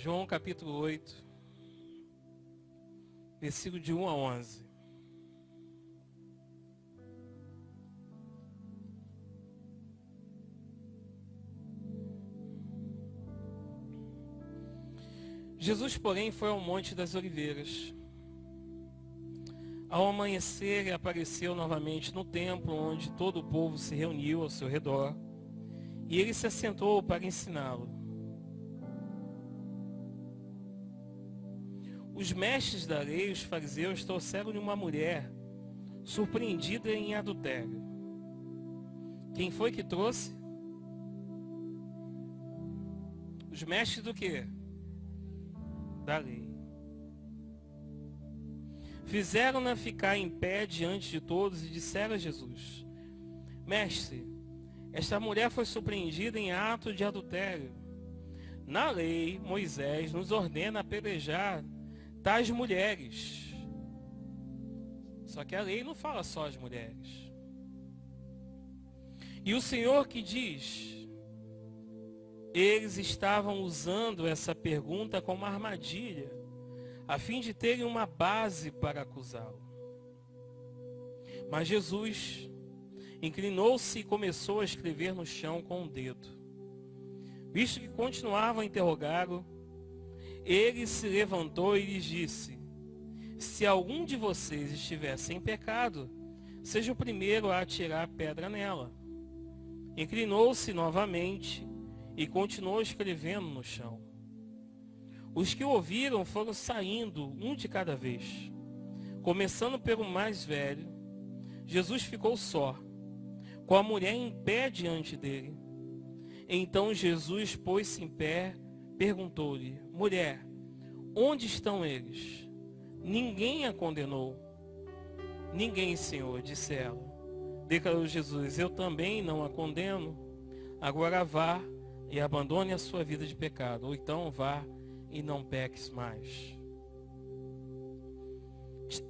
João capítulo 8, versículo de 1 a 11. Jesus, porém, foi ao Monte das Oliveiras. Ao amanhecer, ele apareceu novamente no templo, onde todo o povo se reuniu ao seu redor, e ele se assentou para ensiná-lo. Os mestres da lei e os fariseus trouxeram-lhe uma mulher surpreendida em adultério. Quem foi que trouxe? Os mestres do quê? Da lei. Fizeram-na ficar em pé diante de todos e disseram a Jesus: Mestre, esta mulher foi surpreendida em ato de adultério. Na lei, Moisés nos ordena apedrejar tais mulheres. Só que a lei não fala só as mulheres. E o Senhor que diz? Eles estavam usando essa pergunta como armadilha, a fim de terem uma base para acusá-lo. Mas Jesus inclinou-se e começou a escrever no chão com o dedo. Visto que continuavam a interrogá-lo, ele se levantou e lhes disse: Se algum de vocês estiver sem pecado, seja o primeiro a atirar a pedra nela. Inclinou-se novamente e continuou escrevendo no chão. Os que ouviram foram saindo, um de cada vez. Começando pelo mais velho, Jesus ficou só, com a mulher em pé diante dele. Então Jesus pôs-se em pé, perguntou-lhe: Mulher, onde estão eles? Ninguém a condenou. Ninguém, Senhor, disse ela. Declarou Jesus: Eu também não a condeno. Agora vá e abandone a sua vida de pecado, ou então vá e não peques mais.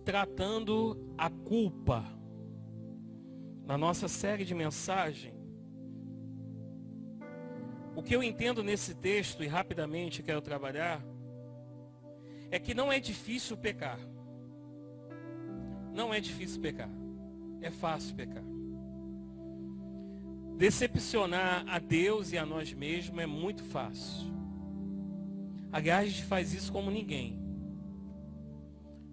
Tratando a culpa. Na nossa série de mensagem, o que eu entendo nesse texto, e rapidamente quero trabalhar, é que não é difícil pecar. Não é difícil pecar. É fácil pecar. Decepcionar a Deus e a nós mesmos é muito fácil. Aliás, a gente faz isso como ninguém.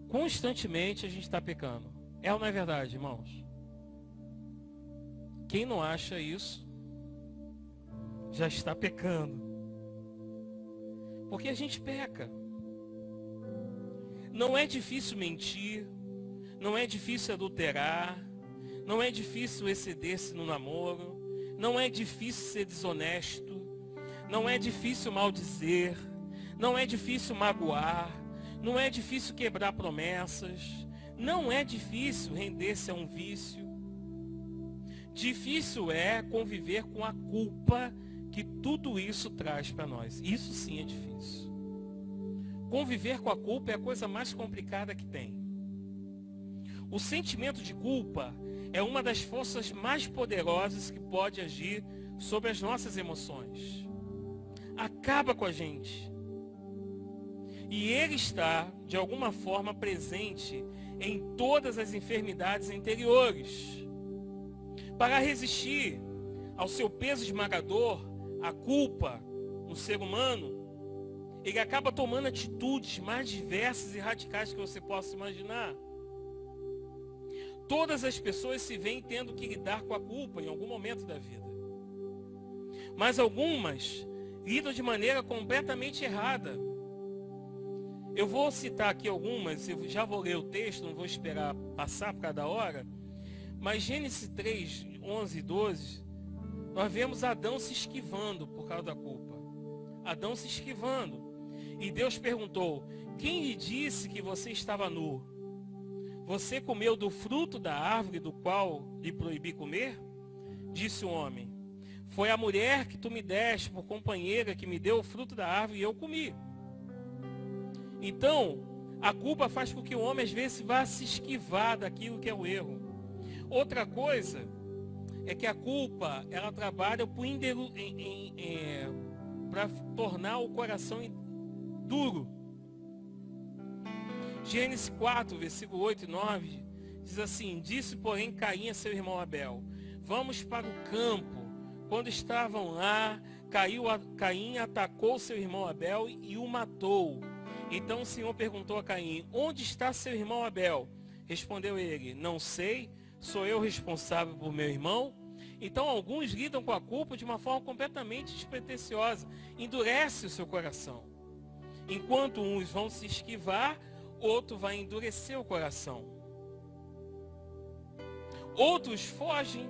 Constantemente a gente está pecando. É ou não é verdade, irmãos? Quem não acha isso, já está pecando. Porque a gente peca. Não é difícil mentir, não é difícil adulterar, não é difícil exceder-se no namoro, não é difícil ser desonesto, não é difícil maldizer, não é difícil magoar, não é difícil quebrar promessas, não é difícil render-se a um vício. Difícil é conviver com a culpa que tudo isso traz para nós. Isso sim é difícil. Conviver com a culpa é a coisa mais complicada que tem. O sentimento de culpa é uma das forças mais poderosas que pode agir sobre as nossas emoções. Acaba com a gente. E ele está, de alguma forma, presente em todas as enfermidades interiores. Para resistir ao seu peso esmagador, a culpa no ser humano, ele acaba tomando atitudes mais diversas e radicais que você possa imaginar. Todas as pessoas se veem tendo que lidar com a culpa em algum momento da vida. Mas algumas lidam de maneira completamente errada. Eu vou citar aqui algumas, eu já vou ler o texto, não vou esperar passar por cada hora. Mas Gênesis 3, 11 e 12, nós vemos Adão se esquivando por causa da culpa. Adão se esquivando. E Deus perguntou: quem lhe disse que você estava nu? Você comeu do fruto da árvore do qual lhe proibi comer? Disse o homem: foi a mulher que tu me deste por companheira que me deu o fruto da árvore e eu comi. Então, a culpa faz com que o homem às vezes vá se esquivar daquilo que é o erro. Outra coisa é que a culpa, ela trabalha para tornar o coração duro. Gênesis 4, versículo 8 e 9, diz assim: disse, porém, Caim a seu irmão Abel: vamos para o campo. Quando estavam lá, Caim atacou seu irmão Abel e o matou. Então o Senhor perguntou a Caim: onde está seu irmão Abel? Respondeu ele: não sei, sou eu responsável por meu irmão? Então alguns lidam com a culpa de uma forma completamente despretensiosa, endurece o seu coração. Enquanto uns vão se esquivar, outro vai endurecer o coração. Outros fogem,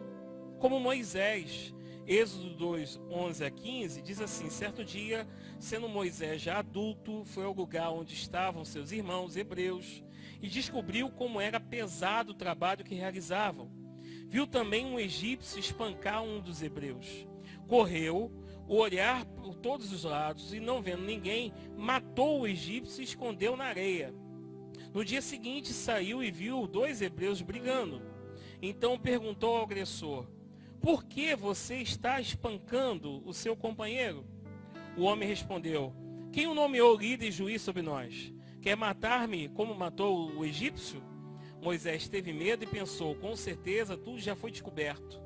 como Moisés. Êxodo 2, 11 a 15, diz assim: certo dia, sendo Moisés já adulto, foi ao lugar onde estavam seus irmãos hebreus e descobriu como era pesado o trabalho que realizavam. Viu também um egípcio espancar um dos hebreus. Correu, olhar por todos os lados e, não vendo ninguém, matou o egípcio e escondeu na areia. No dia seguinte saiu e viu 2 hebreus brigando. Então perguntou ao agressor: por que você está espancando o seu companheiro? O homem respondeu: quem o nomeou líder e juiz sobre nós? Quer matar-me como matou o egípcio? Moisés teve medo e pensou: com certeza tudo já foi descoberto.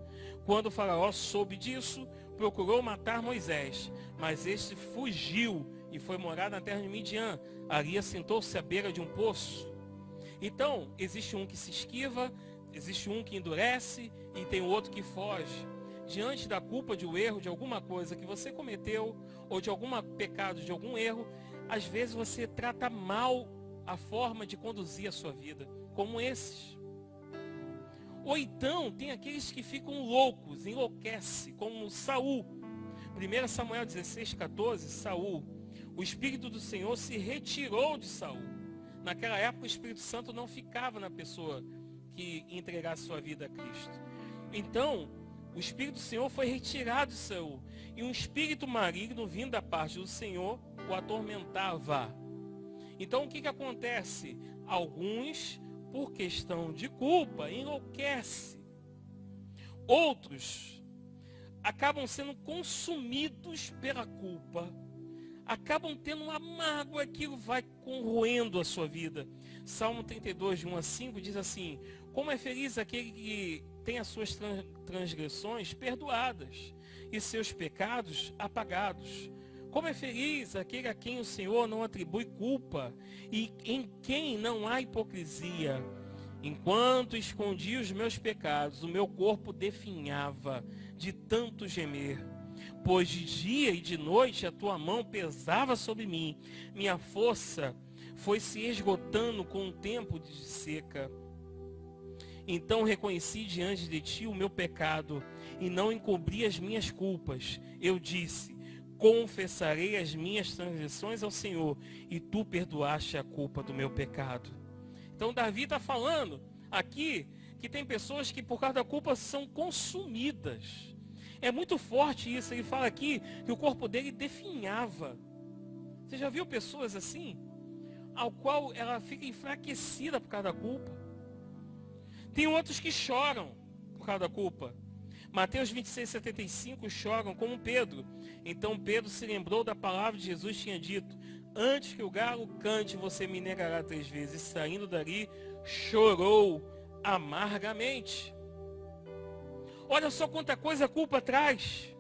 Quando o faraó soube disso, procurou matar Moisés, mas este fugiu e foi morar na terra de Midian. Ali assentou-se à beira de um poço. Então, existe um que se esquiva, existe um que endurece e tem o outro que foge. Diante da culpa de um erro, de alguma coisa que você cometeu, ou de algum pecado, de algum erro, às vezes você trata mal a forma de conduzir a sua vida, como esses. Ou então, tem aqueles que ficam loucos, enlouquecem, como Saul. 1 Samuel 16, 14, Saul. O Espírito do Senhor se retirou de Saul. Naquela época, o Espírito Santo não ficava na pessoa que entregasse sua vida a Cristo. Então, o Espírito do Senhor foi retirado de Saul. E um espírito maligno, vindo da parte do Senhor, o atormentava. Então, o que acontece? Alguns, por questão de culpa, enlouquecem. Outros acabam sendo consumidos pela culpa. Acabam tendo uma mágoa, aquilo vai corroendo a sua vida. Salmo 32, de 1 a 5, diz assim: como é feliz aquele que tem as suas transgressões perdoadas e seus pecados apagados. Como é feliz aquele a quem o Senhor não atribui culpa e em quem não há hipocrisia. Enquanto escondia os meus pecados, o meu corpo definhava de tanto gemer. Pois de dia e de noite a tua mão pesava sobre mim. Minha força foi se esgotando com o tempo de seca. Então reconheci diante de ti o meu pecado e não encobri as minhas culpas. Eu disse: confessarei as minhas transgressões ao Senhor, e tu perdoaste a culpa do meu pecado. Então Davi está falando aqui que tem pessoas que por causa da culpa são consumidas. É muito forte isso. Ele fala aqui que o corpo dele definhava. Você já viu pessoas assim? Ao qual ela fica enfraquecida por causa da culpa. Tem outros que choram por causa da culpa. Mateus 26, 75, choram como Pedro. Então Pedro se lembrou da palavra de Jesus, tinha dito: antes que o galo cante, você me negará 3 vezes. E saindo dali, chorou amargamente. Olha só quanta coisa a culpa traz.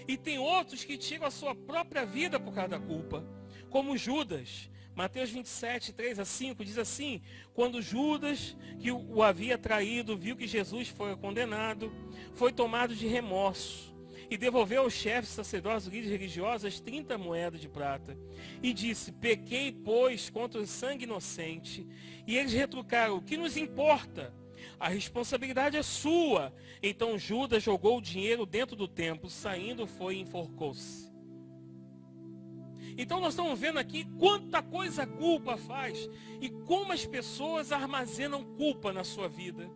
E tem outros que tiram a sua própria vida por causa da culpa, como Judas. Mateus 27, 3 a 5 diz assim: quando Judas, que o havia traído, viu que Jesus foi condenado, foi tomado de remorso e devolveu aos chefes, sacerdotes, líderes religiosos as 30 moedas de prata. E disse: pequei, pois, contra o sangue inocente. E eles retrucaram: o que nos importa? A responsabilidade é sua. Então Judas jogou o dinheiro dentro do templo, saindo foi e enforcou-se. Então nós estamos vendo aqui quanta coisa a culpa faz e como as pessoas armazenam culpa na sua vida.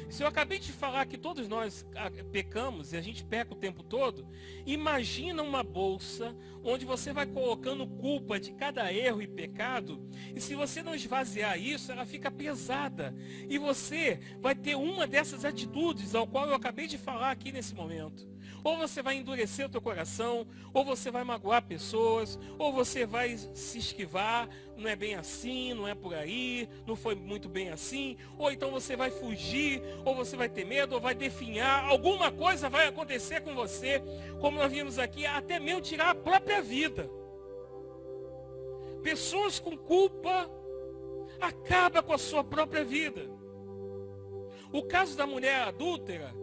Se eu acabei de falar que todos nós pecamos e a gente peca o tempo todo, imagina uma bolsa onde você vai colocando culpa de cada erro e pecado, e se você não esvaziar isso, ela fica pesada. E você vai ter uma dessas atitudes ao qual eu acabei de falar aqui nesse momento. Ou você vai endurecer o teu coração, ou você vai magoar pessoas, ou você vai se esquivar, não é bem assim, não é por aí, não foi muito bem assim, ou então você vai fugir, ou você vai ter medo, ou vai definhar, alguma coisa vai acontecer com você, como nós vimos aqui, até mesmo tirar a própria vida. Pessoas com culpa acabam com a sua própria vida. O caso da mulher adúltera,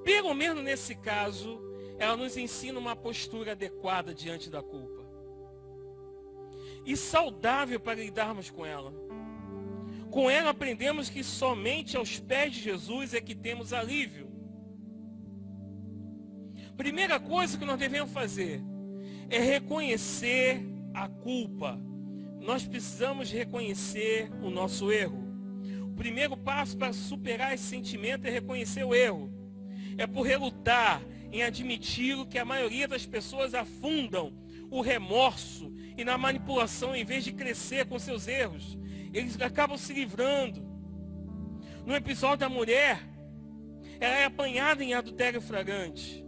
pelo menos nesse caso, ela nos ensina uma postura adequada diante da culpa. E saudável para lidarmos com ela. Com ela aprendemos que somente aos pés de Jesus é que temos alívio. Primeira coisa que nós devemos fazer é reconhecer a culpa. Nós precisamos reconhecer o nosso erro. O primeiro passo para superar esse sentimento é reconhecer o erro. É por relutar em admitir o que a maioria das pessoas afundam o remorso e na manipulação, em vez de crescer com seus erros, eles acabam se livrando. No episódio da mulher, ela é apanhada em adultério flagrante.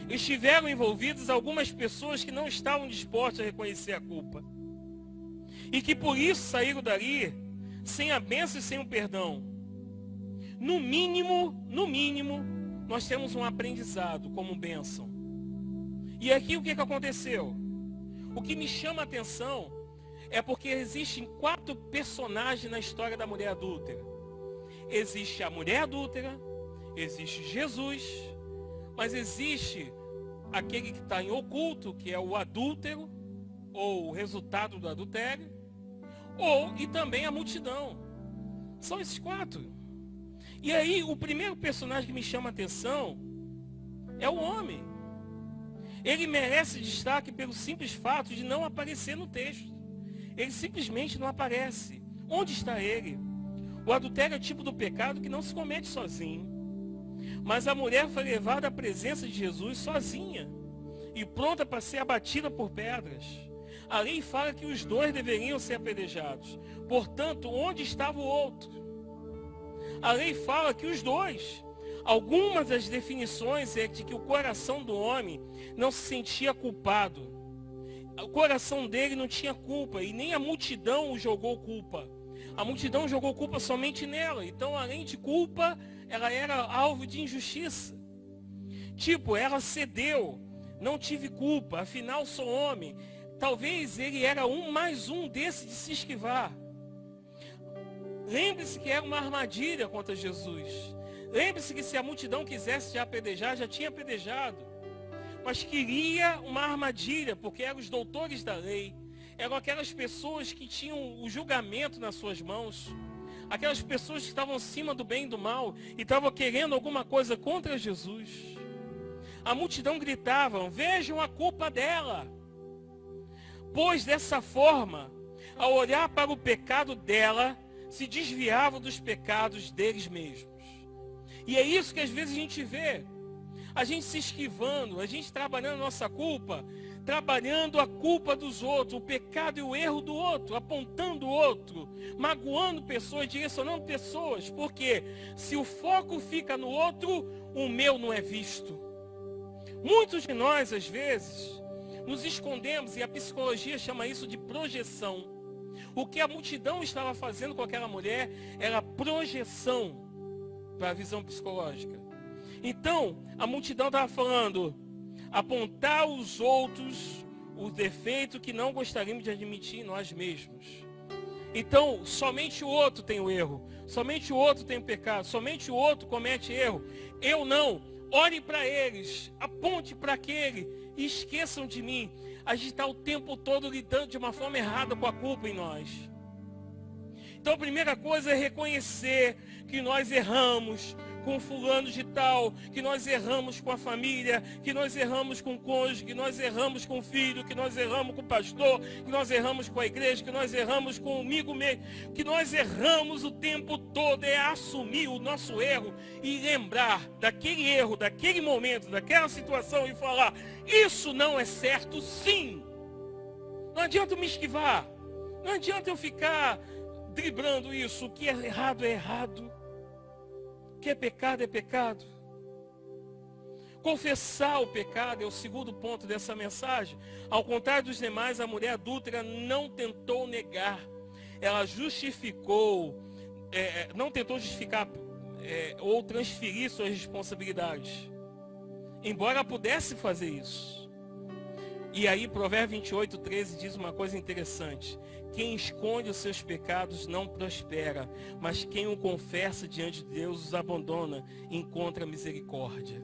Estiveram envolvidas algumas pessoas que não estavam dispostas a reconhecer a culpa. E que por isso saíram dali sem a bênção e sem o perdão. No mínimo, nós temos um aprendizado como bênção. E aqui o que aconteceu? O que me chama a atenção é porque existem 4 personagens na história da mulher adúltera. Existe a mulher adúltera, existe Jesus, mas existe aquele que está em oculto, que é o adúltero, ou o resultado do adultério, e também a multidão. São esses 4. E aí, o primeiro personagem que me chama a atenção é o homem. Ele merece destaque pelo simples fato de não aparecer no texto. Ele simplesmente não aparece. Onde está ele? O adultério é o tipo do pecado que não se comete sozinho. Mas a mulher foi levada à presença de Jesus sozinha e pronta para ser abatida por pedras. A lei fala que os 2 deveriam ser apedrejados. Portanto, onde estava o outro? A lei fala que os 2. Algumas das definições é de que o coração do homem não se sentia culpado. O coração dele não tinha culpa e nem a multidão o jogou culpa. A multidão jogou culpa somente nela. Então, além de culpa, ela era alvo de injustiça. Tipo, ela cedeu. Não tive culpa, afinal sou homem. Talvez ele era mais um desse de se esquivar. Lembre-se que era uma armadilha contra Jesus. Lembre-se que se a multidão quisesse já apedrejar, já tinha apedrejado. Mas queria uma armadilha, porque eram os doutores da lei. Eram aquelas pessoas que tinham o julgamento nas suas mãos. Aquelas pessoas que estavam acima do bem e do mal e estavam querendo alguma coisa contra Jesus. A multidão gritava: vejam a culpa dela. Pois dessa forma, ao olhar para o pecado dela, se desviavam dos pecados deles mesmos. E é isso que às vezes a gente vê. A gente se esquivando, a gente trabalhando a nossa culpa, trabalhando a culpa dos outros, o pecado e o erro do outro, apontando o outro, magoando pessoas, direcionando pessoas. Porque se o foco fica no outro, o meu não é visto. Muitos de nós, às vezes, nos escondemos, e a psicologia chama isso de projeção. O que a multidão estava fazendo com aquela mulher era projeção para a visão psicológica. Então, a multidão estava falando, apontar aos outros o defeito que não gostaríamos de admitir em nós mesmos. Então, somente o outro tem o erro, somente o outro tem o pecado, somente o outro comete erro. Eu não. Ore para eles, aponte para aquele e esqueçam de mim. A gente está o tempo todo lidando de uma forma errada com a culpa em nós. Então a primeira coisa é reconhecer que nós erramos com fulano de tal, que nós erramos com a família, que nós erramos com o cônjuge, que nós erramos com o filho, que nós erramos com o pastor, que nós erramos com a igreja, que nós erramos comigo mesmo, que nós erramos o tempo todo. É assumir o nosso erro e lembrar daquele erro, daquele momento, daquela situação e falar: isso não é certo, sim. Não adianta eu me esquivar, não adianta eu ficar driblando isso. O que é errado é errado. O que é pecado é pecado. Confessar o pecado é o segundo ponto dessa mensagem. Ao contrário dos demais, a mulher adúltera não tentou negar. Ela justificou, não tentou justificar ou transferir suas responsabilidades. Embora ela pudesse fazer isso. E aí, Provérbios 28:13 diz uma coisa interessante. Quem esconde os seus pecados não prospera, mas quem o confessa diante de Deus os abandona e encontra misericórdia.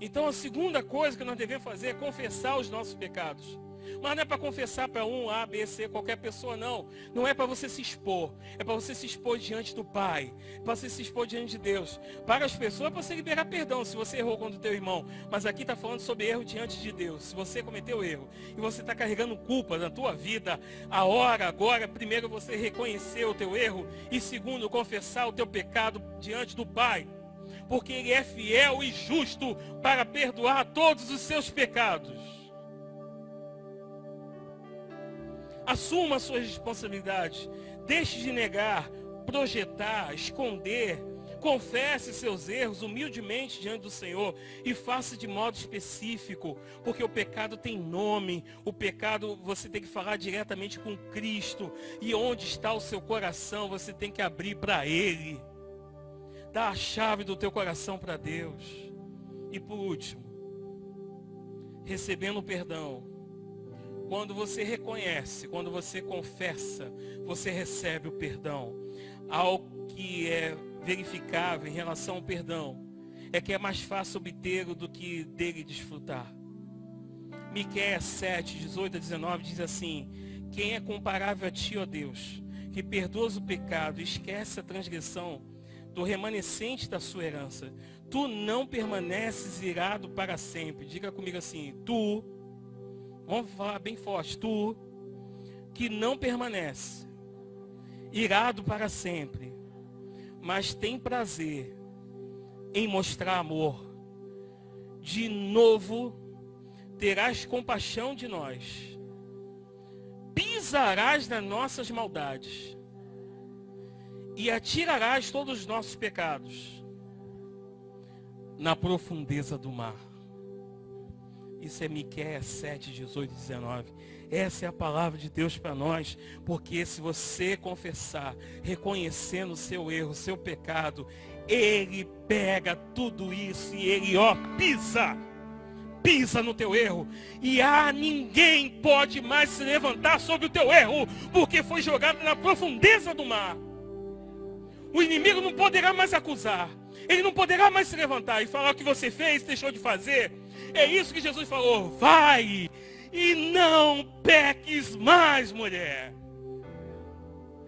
Então a segunda coisa que nós devemos fazer é confessar os nossos pecados. Mas não é para confessar para um, A, B, C, qualquer pessoa, não. Não é para você se expor. É para você se expor diante do Pai. É para você se expor diante de Deus. Para as pessoas é para você liberar perdão se você errou contra o teu irmão. Mas aqui está falando sobre erro diante de Deus. Se você cometeu erro e você está carregando culpa na tua vida, a hora agora, primeiro você reconhecer o teu erro e segundo, confessar o teu pecado diante do Pai. Porque Ele é fiel e justo para perdoar todos os seus pecados. Assuma as suas responsabilidades. Deixe de negar, projetar, esconder. Confesse seus erros humildemente diante do Senhor e faça de modo específico, porque o pecado tem nome. O pecado você tem que falar diretamente com Cristo. E onde está o seu coração, você tem que abrir para Ele. Dá a chave do teu coração para Deus. E por último, recebendo o perdão. Quando você reconhece, quando você confessa, você recebe o perdão. Algo que é verificável em relação ao perdão é que é mais fácil obtê-lo do que dele desfrutar. Miqueias 7:18-19 diz assim: quem é comparável a ti, ó Deus, que perdoas o pecado e esquece a transgressão do remanescente da sua herança. Tu não permaneces irado para sempre. Diga comigo assim, tu, vamos falar bem forte, tu que não permanece irado para sempre, mas tem prazer em mostrar amor. De novo terás compaixão de nós. Pisarás nas nossas maldades e atirarás todos os nossos pecados na profundeza do mar. Isso é Miqueias 7:18-19. Essa é a palavra de Deus para nós, porque se você confessar, reconhecendo o seu erro, o seu pecado, Ele pega tudo isso e Ele, pisa no teu erro. E ninguém pode mais se levantar sobre o teu erro, porque foi jogado na profundeza do mar. O inimigo não poderá mais acusar. Ele não poderá mais se levantar e falar o que você fez, deixou de fazer. É isso que Jesus falou. Vai e não peques mais, mulher.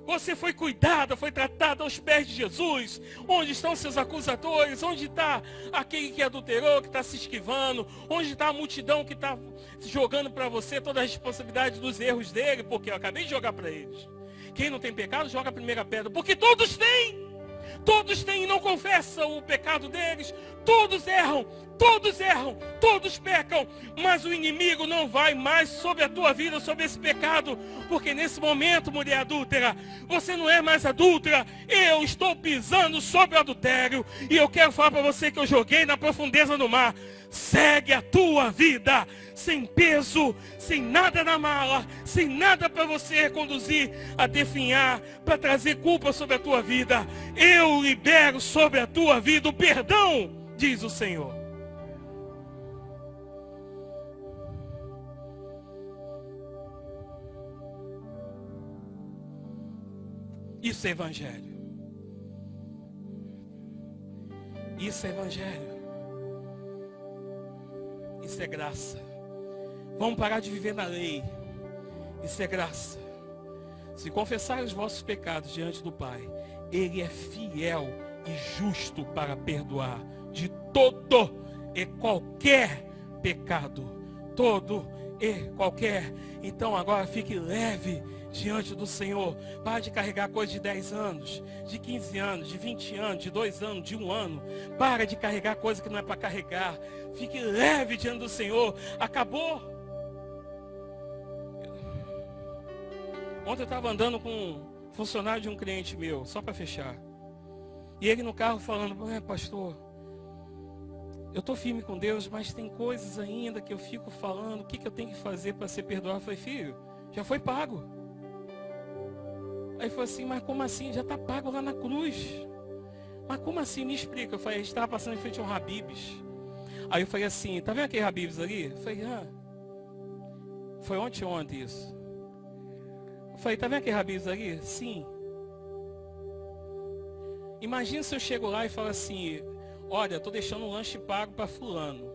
Você foi cuidada, foi tratada aos pés de Jesus. Onde estão seus acusadores? Onde está aquele que adulterou, que está se esquivando? Onde está a multidão que está jogando para você toda a responsabilidade dos erros dele? Porque eu acabei de jogar para eles. Quem não tem pecado, joga a primeira pedra. Porque todos têm. Todos têm e não confessam o pecado deles. Todos erram, todos pecam. Mas o inimigo não vai mais sobre a tua vida, sobre esse pecado. Porque nesse momento, mulher adúltera, você não é mais adúltera. Eu estou pisando sobre o adultério. E eu quero falar para você que eu joguei na profundeza do mar. Segue a tua vida, sem peso, sem nada na mala, sem nada para você conduzir a definhar, para trazer culpa sobre a tua vida. Eu libero sobre a tua vida o perdão, diz o Senhor. Isso é evangelho. Isso é evangelho. Isso é graça. Vamos parar de viver na lei. Isso é graça. Se confessar os vossos pecados diante do Pai, Ele é fiel e justo para perdoar de todo e qualquer pecado. Todo e qualquer. Então agora fique leve diante do Senhor. Para de carregar coisa de 10 anos, de 15 anos, de 20 anos, de 2 anos, de 1 ano. Para de carregar coisa que não é para carregar. Fique leve diante do Senhor. Acabou. Ontem eu estava andando com um funcionário de um cliente meu, só para fechar. E ele no carro falando, pastor, eu estou firme com Deus, mas tem coisas ainda que eu fico falando, o que eu tenho que fazer para ser perdoado? Eu falei, filho, já foi pago. Aí ele falou assim, mas como assim? Já está pago lá na cruz. Mas como assim? Me explica. Eu falei, a gente estava passando em frente a um Habib's. Aí eu falei assim, tá vendo aquele Habib's ali? Eu falei, foi ontem isso. Eu falei, tá vendo aquele Habib's ali? Sim. Imagina se eu chego lá e falo assim, olha, estou deixando um lanche pago para fulano.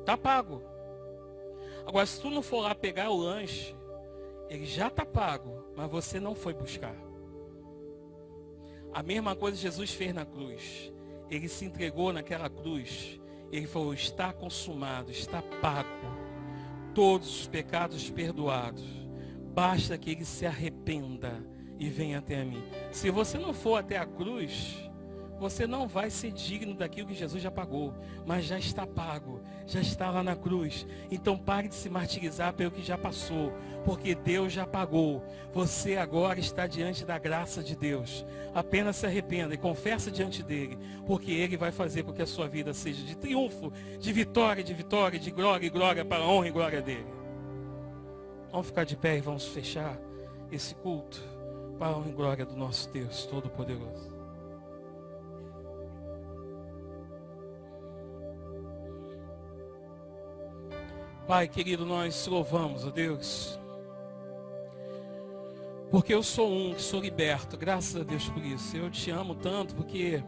Tá pago. Agora, se tu não for lá pegar o lanche, ele já está pago, mas você não foi buscar. A mesma coisa Jesus fez na cruz. Ele se entregou naquela cruz. Ele falou, está consumado, está pago. Todos os pecados perdoados. Basta que ele se arrependa e venha até mim. Se você não for até a cruz, você não vai ser digno daquilo que Jesus já pagou. Mas já está pago, já está lá na cruz. Então pare de se martirizar pelo que já passou, porque Deus já pagou. Você agora está diante da graça de Deus. Apenas se arrependa e confessa diante dele, porque ele vai fazer com que a sua vida seja de triunfo, de vitória, de glória e glória para a honra e glória dele. Vamos ficar de pé e vamos fechar esse culto para a honra e glória do nosso Deus Todo-Poderoso. Pai querido, nós louvamos, ó Deus, porque eu sou que sou liberto, graças a Deus por isso. Eu te amo tanto, porque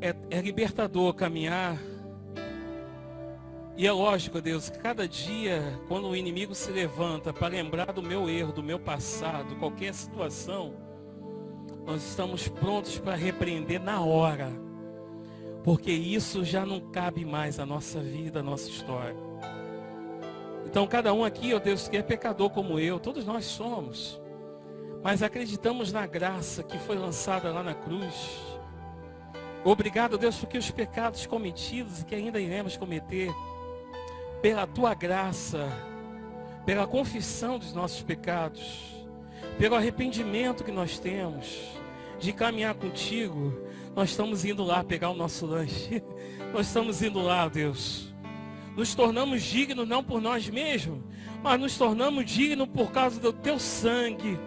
é libertador caminhar. E é lógico, ó Deus, que cada dia, quando o inimigo se levanta para lembrar do meu erro, do meu passado, qualquer situação, nós estamos prontos para repreender na hora, porque isso já não cabe mais à nossa vida, à nossa história. Então cada um aqui, ó Deus, que é pecador como eu, todos nós somos, mas acreditamos na graça que foi lançada lá na cruz. Obrigado, ó Deus, porque os pecados cometidos e que ainda iremos cometer, pela tua graça, pela confissão dos nossos pecados, pelo arrependimento que nós temos de caminhar contigo, nós estamos indo lá pegar o nosso lanche. Nós estamos indo lá, ó Deus. Nos tornamos dignos não por nós mesmos, mas nos tornamos dignos por causa do teu sangue.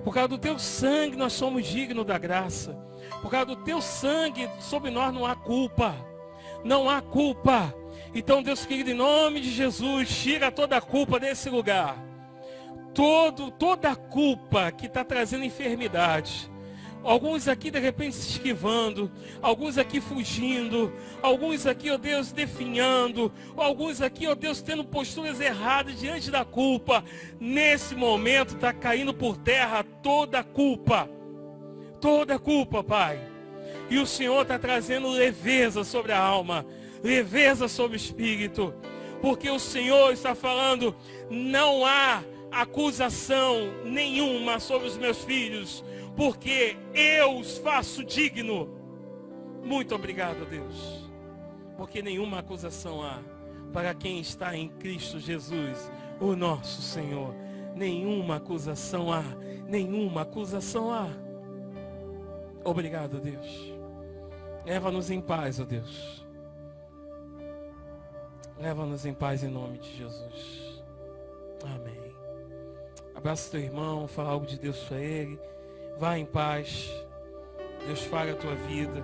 Por causa do teu sangue nós somos dignos da graça. Por causa do teu sangue sobre nós não há culpa. Não há culpa. Então, Deus querido, em nome de Jesus, tira toda a culpa desse lugar. Toda a culpa que está trazendo enfermidade. Alguns aqui de repente se esquivando, alguns aqui fugindo, alguns aqui, ó Deus, definhando, alguns aqui, ó Deus, tendo posturas erradas diante da culpa. Nesse momento está caindo por terra toda a culpa, Pai. E o Senhor está trazendo leveza sobre a alma, leveza sobre o espírito, porque o Senhor está falando, não há acusação nenhuma sobre os meus filhos, porque eu os faço digno. Muito obrigado, Deus, porque nenhuma acusação há para quem está em Cristo Jesus, o nosso Senhor. Nenhuma acusação há, nenhuma acusação há. Obrigado, Deus. Leva-nos em paz, ó Deus. Leva-nos em paz em nome de Jesus. Amém. Abraça teu irmão, fala algo de Deus para ele. Vá em paz. Deus fale a tua vida.